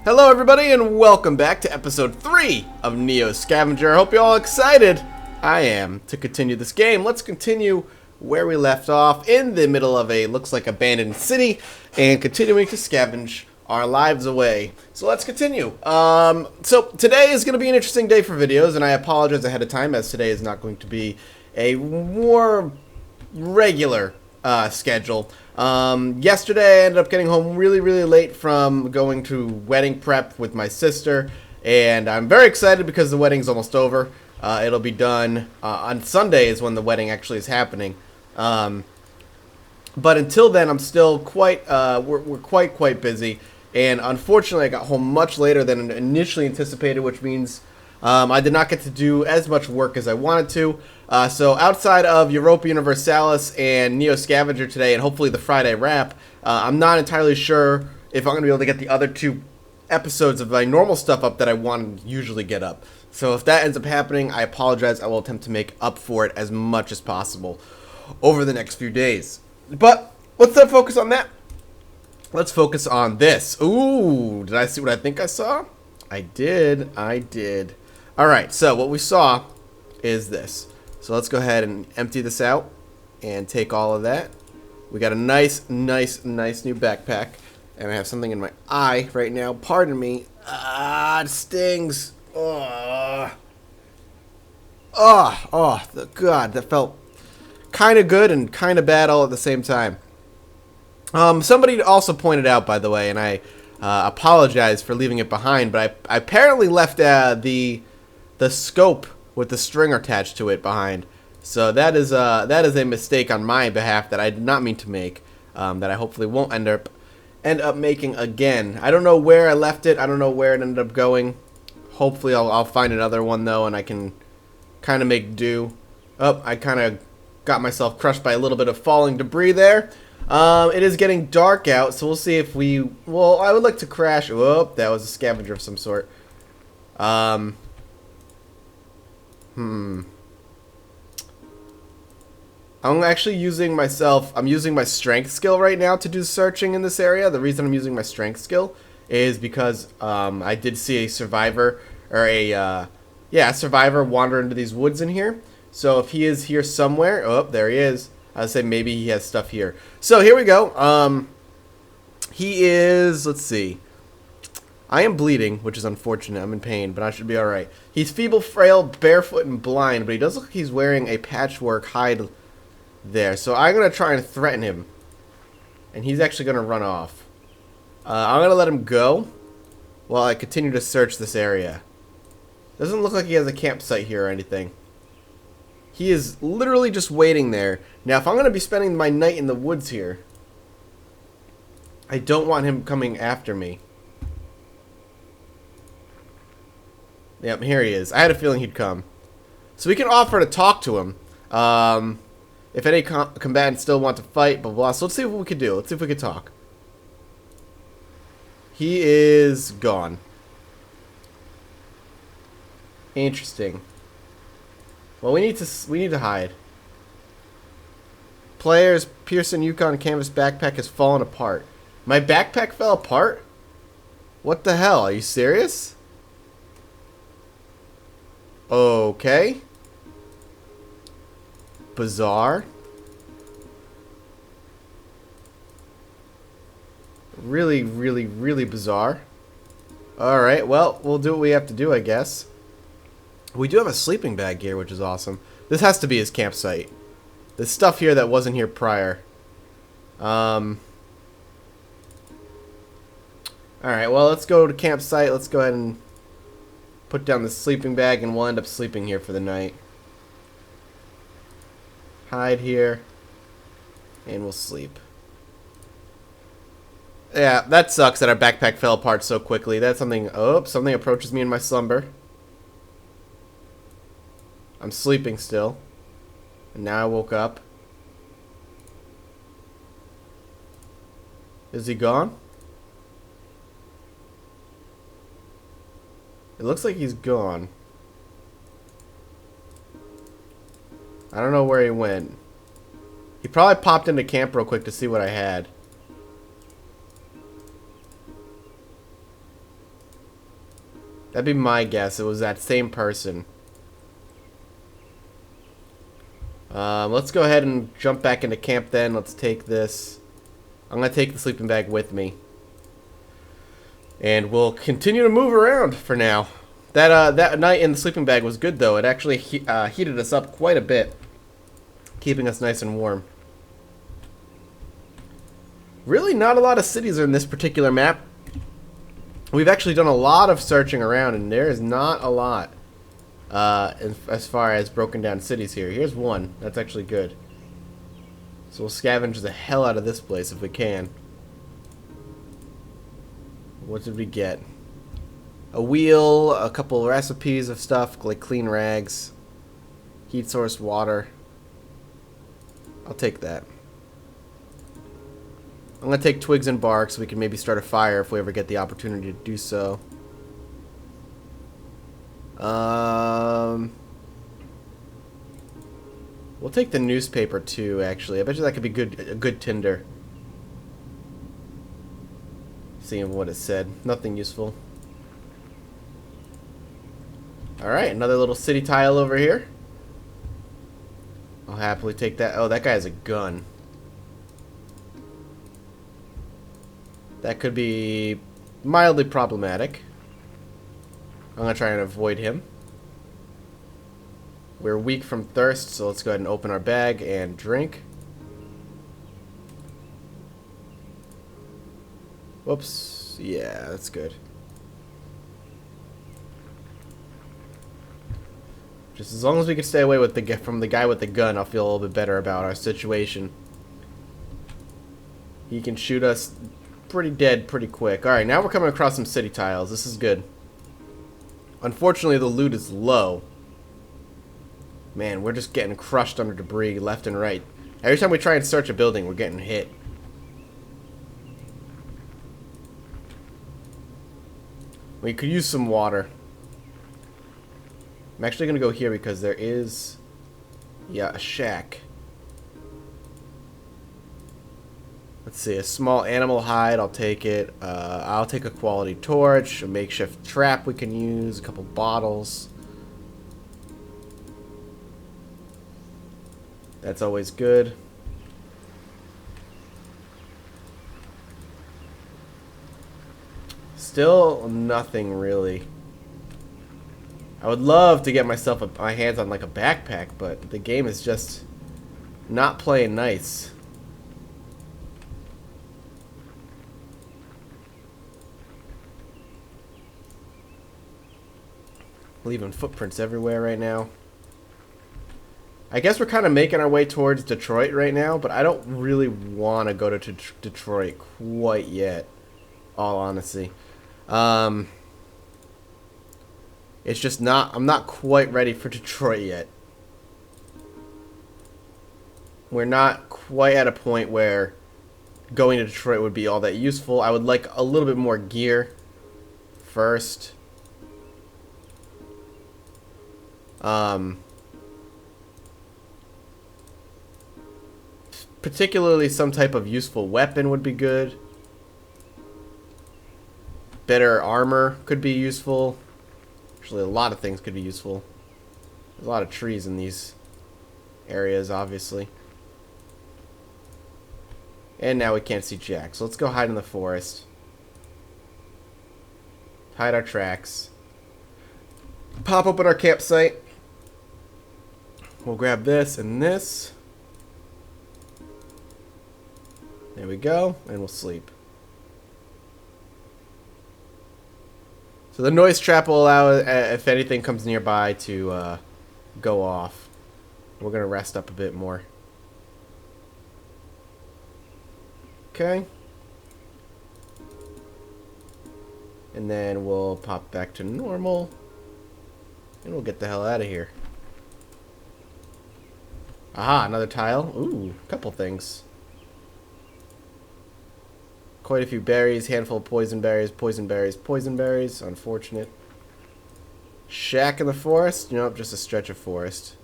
Hello everybody and welcome back to episode 3 of Neo Scavenger. I hope you're all excited. I am to continue this game. Let's continue where we left off in the middle of a looks like abandoned city and continuing to scavenge our lives away. So let's continue. So today is going to be an interesting day for videos, and I apologize ahead of time as today is not going to be a more regular schedule. Yesterday I ended up getting home really late from going to wedding prep with my sister, and I'm very excited because the wedding's almost over. It'll be done on Sunday is when the wedding actually is happening. But until then, I'm still quite we're quite busy, and unfortunately I got home much later than initially anticipated, which means I did not get to do as much work as I wanted to. So outside of Europa Universalis and Neo Scavenger today, and hopefully the Friday wrap, I'm not entirely sure if I'm going to be able to get the other 2 episodes of my normal stuff up that I want to usually get up. So if that ends up happening, I apologize. I will attempt to make up for it as much as possible over the next few days. But let's not focus on that. Let's focus on this. Ooh, did I see what I think I saw? I did. Alright, so what we saw is this. So let's go ahead and empty this out and take all of that. We got a nice new backpack. And I have something in my eye right now. Pardon me. It stings. God, that felt kind of good and kind of bad all at the same time. Somebody also pointed out, by the way, and I apologize for leaving it behind, but I apparently left the scope with the string attached to it behind. So that is a mistake on my behalf that I did not mean to make, that I hopefully won't end up making again. I don't know where I left it. I don't know where it ended up going. Hopefully I'll find another one though, and I can kind of make do. Oh, I kind of got myself crushed by a little bit of falling debris there. It is getting dark out, so we'll see if we... Well, I would like to crash... Whoop, that was a scavenger of some sort. I'm actually using I'm using my strength skill right now to do searching in this area. The reason I'm using my strength skill is because I did see a survivor, or a survivor wander into these woods in here. So if he is here somewhere... Oh, there he is. I would say maybe he has stuff here. So here we go. He is... Let's see. I am bleeding, which is unfortunate. I'm in pain, but I should be alright. He's feeble, frail, barefoot, and blind, but he does look like he's wearing a patchwork hide there. So I'm going to try and threaten him. And he's actually going to run off. I'm going to let him go while I continue to search this area. Doesn't look like he has a campsite here or anything. He is literally just waiting there. Now, if I'm going to be spending my night in the woods here, I don't want him coming after me. Yep, here he is. I had a feeling he'd come. So we can offer to talk to him. If any combatants still want to fight, blah, blah. So let's see what we can do. Let's see if we can talk. He is gone. Interesting. Well, we need to hide. Players, Pearson Yukon canvas backpack has fallen apart. My backpack fell apart? What the hell? Are you serious? Okay. Bizarre. Really bizarre. Alright, well, we'll do what we have to do, I guess. We do have a sleeping bag here, which is awesome. This has to be his campsite. There's stuff here that wasn't here prior. Alright, well, let's go to campsite. Let's go ahead and put down the sleeping bag, and we'll end up sleeping here for the night. Hide here. And we'll sleep. Yeah, that sucks that our backpack fell apart so quickly. That's something... Oh, something approaches me in my slumber. I'm sleeping still. And now I woke up. Is he gone? It looks like he's gone. I don't know where he went. He probably popped into camp real quick to see what I had. That'd be my guess. It was that same person. Let's go ahead and jump back into camp then. Let's take this. I'm going to take the sleeping bag with me. And we'll continue to move around for now. That night in the sleeping bag was good, though. It actually heated us up quite a bit, keeping us nice and warm. Really not a lot of cities in this particular map. We've actually done a lot of searching around, and there is not a lot as far as broken down cities here. Here's one. That's actually good. So we'll scavenge the hell out of this place if we can. What did we get? A wheel, a couple recipes of stuff, like clean rags, heat source water. I'll take that. I'm going to take twigs and bark so we can maybe start a fire if we ever get the opportunity to do so. We'll take the newspaper too, actually. I bet you that could be a good tinder. Seeing what it said. Nothing useful. Alright, another little city tile over here. I'll happily take that. Oh, that guy has a gun. That could be mildly problematic. I'm going to try and avoid him. We're weak from thirst, so let's go ahead and open our bag and drink. Whoops. Yeah, that's good. Just as long as we can stay away from the guy with the gun, I'll feel a little bit better about our situation. He can shoot us pretty dead pretty quick. Alright, now we're coming across some city tiles. This is good. Unfortunately, the loot is low. Man, we're just getting crushed under debris left and right. Every time we try and search a building, we're getting hit. We could use some water. I'm actually going to go here because there is, yeah, a shack. Let's see, a small animal hide, I'll take it. I'll take a quality torch, a makeshift trap we can use, a couple bottles. That's always good. Still nothing really. I would love to get my hands on like a backpack, but the game is just not playing nice. Leaving footprints everywhere right now. I guess we're kind of making our way towards Detroit right now, but I don't really want to go to Detroit quite yet, all honesty. It's just not, I'm not quite ready for Detroit yet. We're not quite at a point where going to Detroit would be all that useful. I would like a little bit more gear first. Particularly some type of useful weapon would be good. Better armor could be useful. Actually, a lot of things could be useful. There's a lot of trees in these areas, obviously. And now we can't see Jack, so let's go hide in the forest. Hide our tracks. Pop open our campsite. We'll grab this and this. There we go, and we'll sleep. So the noise trap will allow, if anything comes nearby, to go off. We're going to rest up a bit more. Okay. And then we'll pop back to normal. And we'll get the hell out of here. Aha, another tile. Ooh, a couple things. Quite a few berries, handful of poison berries, poison berries, poison berries. Unfortunate. Shack in the forest? Nope, just a stretch of forest.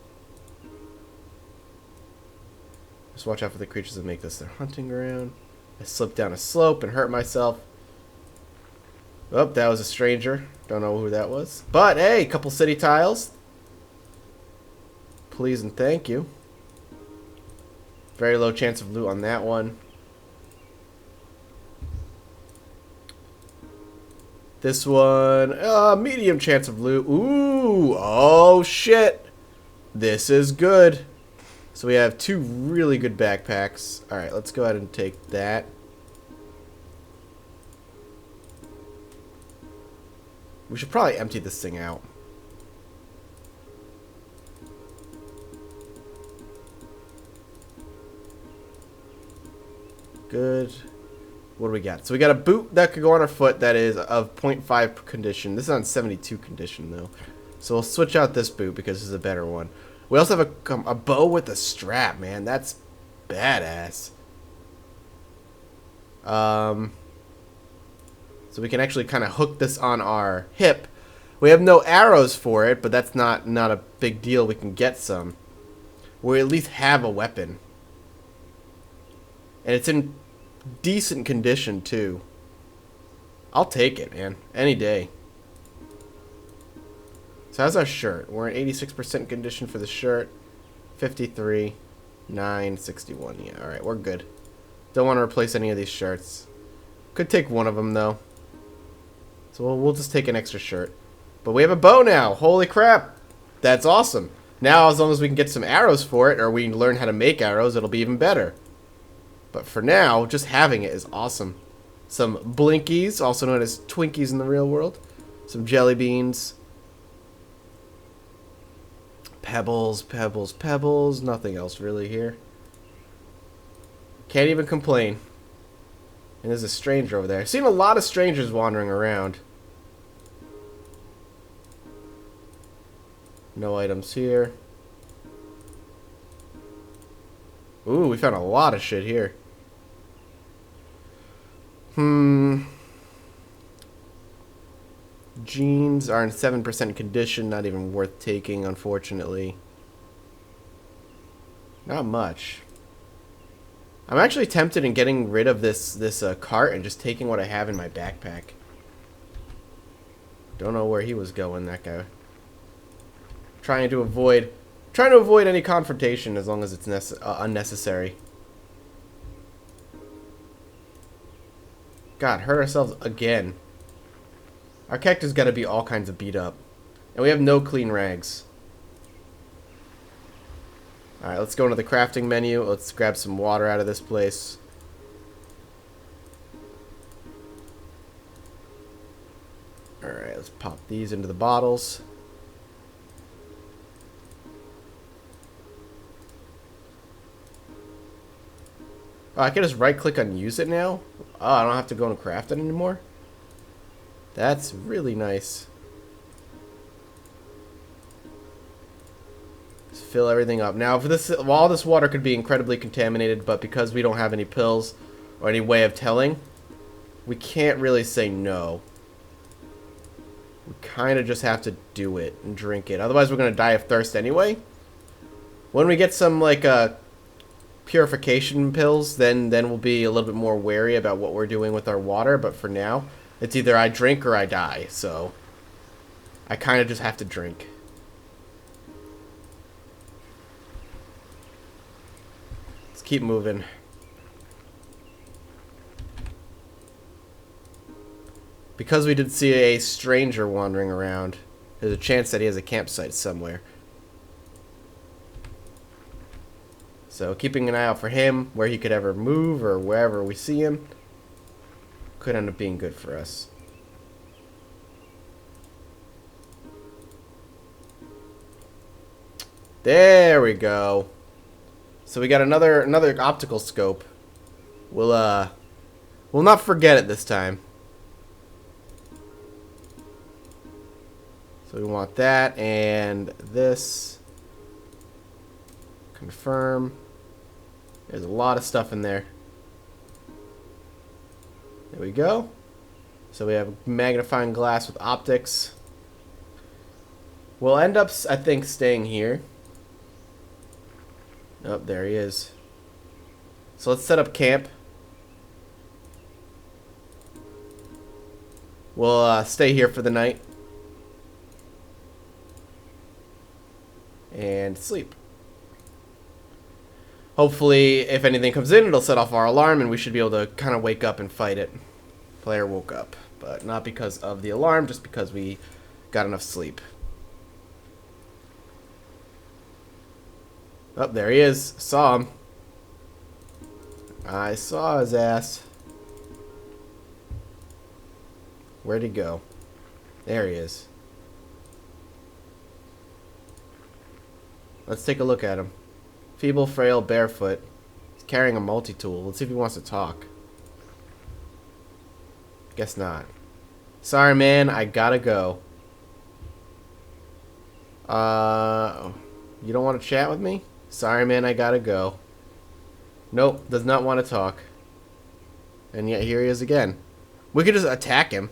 Just watch out for the creatures that make this their hunting ground. I slipped down a slope and hurt myself. Oh, that was a stranger. Don't know who that was. But, hey, a couple city tiles. Please and thank you. Very low chance of loot on that one. This one, medium chance of loot. Ooh, oh shit. This is good. So we have 2 really good backpacks. Alright, let's go ahead and take that. We should probably empty this thing out. Good. What do we got? So we got a boot that could go on our foot that is of 0.5 condition. This is on 72 condition though. So we'll switch out this boot because this is a better one. We also have a bow with a strap, man. That's badass. So we can actually kind of hook this on our hip. We have no arrows for it, but that's not a big deal. We can get some. We at least have a weapon. And it's in decent condition, too. I'll take it, man. Any day. So how's our shirt? We're in 86% condition for the shirt. 53, 9, 61. Yeah, alright, we're good. Don't want to replace any of these shirts. Could take one of them, though. So we'll just take an extra shirt. But we have a bow now. Holy crap. That's awesome. Now, as long as we can get some arrows for it, or we learn how to make arrows, it'll be even better. But for now, just having it is awesome. Some blinkies, also known as Twinkies in the real world. Some jelly beans. Pebbles, pebbles, pebbles. Nothing else really here. Can't even complain. And there's a stranger over there. I've seen a lot of strangers wandering around. No items here. Ooh, we found a lot of shit here. Jeans are in 7% condition, not even worth taking, unfortunately. Not much. I'm actually tempted in getting rid of this cart and just taking what I have in my backpack. Don't know where he was going, that guy. Trying to avoid any confrontation as long as it's unnecessary. God, hurt ourselves again. Our character's got to be all kinds of beat up. And we have no clean rags. Alright, let's go into the crafting menu. Let's grab some water out of this place. Alright, let's pop these into the bottles. Oh, I can just right click on use it now? Oh, I don't have to go and craft it anymore? That's really nice. Just fill everything up. Now, for this, all this water could be incredibly contaminated, but because we don't have any pills or any way of telling, we can't really say no. We kind of just have to do it and drink it. Otherwise, we're going to die of thirst anyway. When we get some, like, purification pills, then we'll be a little bit more wary about what we're doing with our water, but for now it's either I drink or I die, so I kind of just have to drink. Let's keep moving. Because we did see a stranger wandering around, there's a chance that he has a campsite somewhere. So keeping an eye out for him, where he could ever move or wherever we see him, could end up being good for us. There we go. So we got another optical scope. We'll not forget it this time. So we want that and this. Confirm. There's a lot of stuff in there. There we go. So we have magnifying glass with optics. We'll end up, I think, staying here. Oh, there he is. So let's set up camp. We'll stay here for the night. And sleep. Hopefully, if anything comes in, it'll set off our alarm, and we should be able to kind of wake up and fight it. Player woke up, but not because of the alarm, just because we got enough sleep. Oh, there he is. Saw him. I saw his ass. Where'd he go? There he is. Let's take a look at him. Feeble, frail, barefoot. He's carrying a multi-tool. Let's see if he wants to talk. Guess not. Sorry, man. I gotta go. You don't want to chat with me? Sorry, man. I gotta go. Nope. Does not want to talk. And yet here he is again. We could just attack him.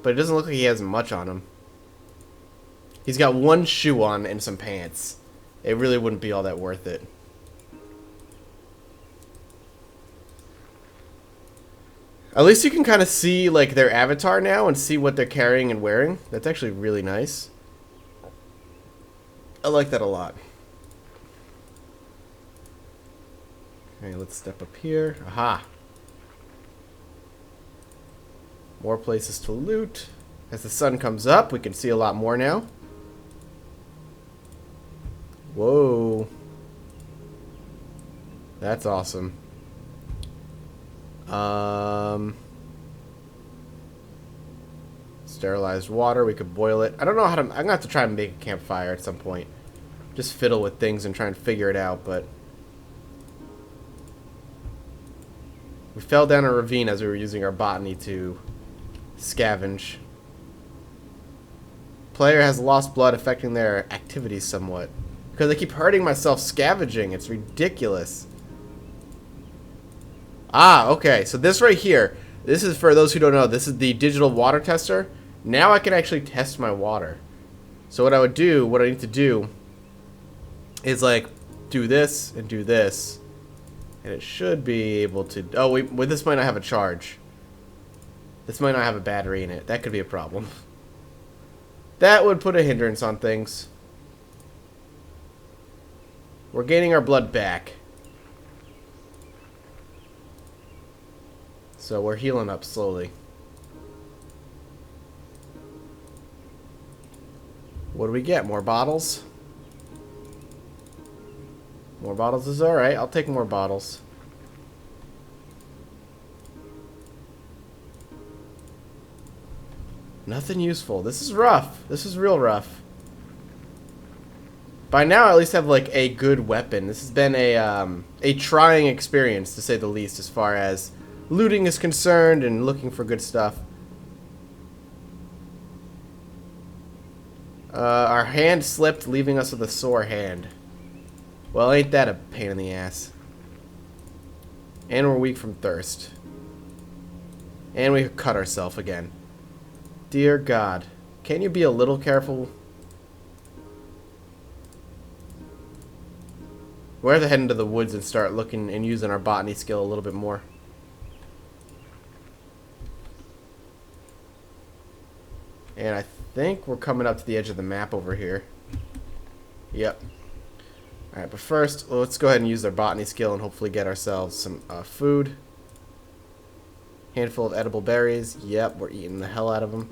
But it doesn't look like he has much on him. He's got one shoe on and some pants. It really wouldn't be all that worth it. At least you can kind of see like their avatar now and see what they're carrying and wearing. That's actually really nice. I like that a lot. Okay, let's step up here. Aha. More places to loot. As the sun comes up, we can see a lot more now. Whoa. That's awesome. Sterilized water, we could boil it. I don't know how to... I'm gonna have to try and make a campfire at some point. Just fiddle with things and try and figure it out, but... We fell down a ravine as we were using our botany to scavenge. Player has lost blood, affecting their activities somewhat. Because I keep hurting myself scavenging. It's ridiculous. Ah, okay. So this right here, this is for those who don't know, this is the digital water tester. Now I can actually test my water. So what I would do, what I need to do is like do this and do this. And it should be able to... Oh, wait, this might not have a charge. This might not have a battery in it. That could be a problem. That would put a hindrance on things. We're gaining our blood back. So we're healing up slowly. What do we get? More bottles? More bottles is alright. I'll take more bottles. Nothing useful. This is rough. This is real rough. By now, I at least have like a good weapon. This has been a trying experience, to say the least, as far as looting is concerned and looking for good stuff. Our hand slipped, leaving us with a sore hand. Well, ain't that a pain in the ass. And we're weak from thirst. And we cut ourselves again. Dear God. Can't you be a little careful? We're going to head into the woods and start looking and using our botany skill a little bit more. And I think we're coming up to the edge of the map over here. Yep. Alright, but first, let's go ahead and use our botany skill and hopefully get ourselves some food. Handful of edible berries. Yep, we're eating the hell out of them.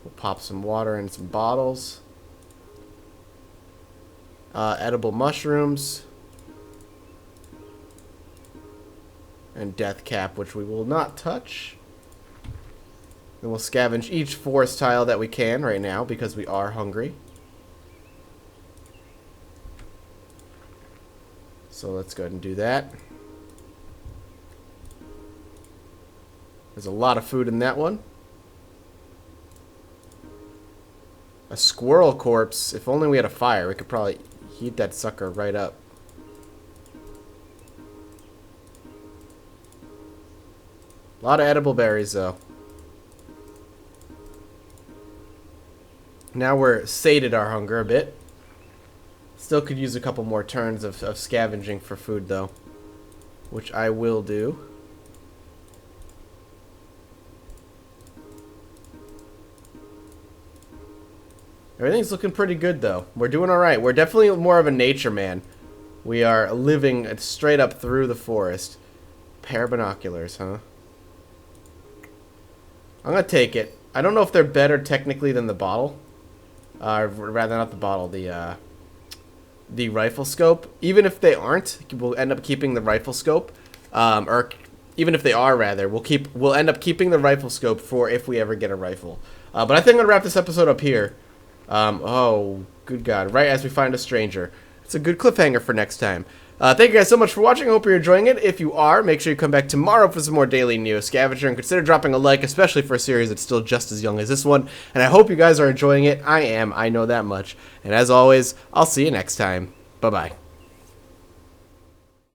We'll pop some water in some bottles. Edible mushrooms. And death cap, which we will not touch. Then we'll scavenge each forest tile that we can right now because we are hungry. So let's go ahead and do that. There's a lot of food in that one. A squirrel corpse. If only we had a fire, we could probably heat that sucker right up. A lot of edible berries, though. Now we're sated our hunger a bit. Still could use a couple more turns of scavenging for food, though. which I will do. Everything's looking pretty good, though. We're doing all right. We're definitely more of a nature man. We are living straight up through the forest. Pair of binoculars, huh? I'm gonna take it. I don't know if they're better technically than the bottle. Rather, not the bottle, the rifle scope. Even if they aren't, we'll end up keeping the rifle scope. Or even if they are, rather, we'll end up keeping the rifle scope for if we ever get a rifle. But I think I'm gonna wrap this episode up here. Oh, good God. Right as we find a stranger. It's a good cliffhanger for next time. Thank you guys so much for watching. I hope you're enjoying it. If you are, make sure you come back tomorrow for some more daily Neo Scavenger, and consider dropping a like, especially for a series that's still just as young as this one. And I hope you guys are enjoying it. I am. I know that much. And as always, I'll see you next time. Bye-bye.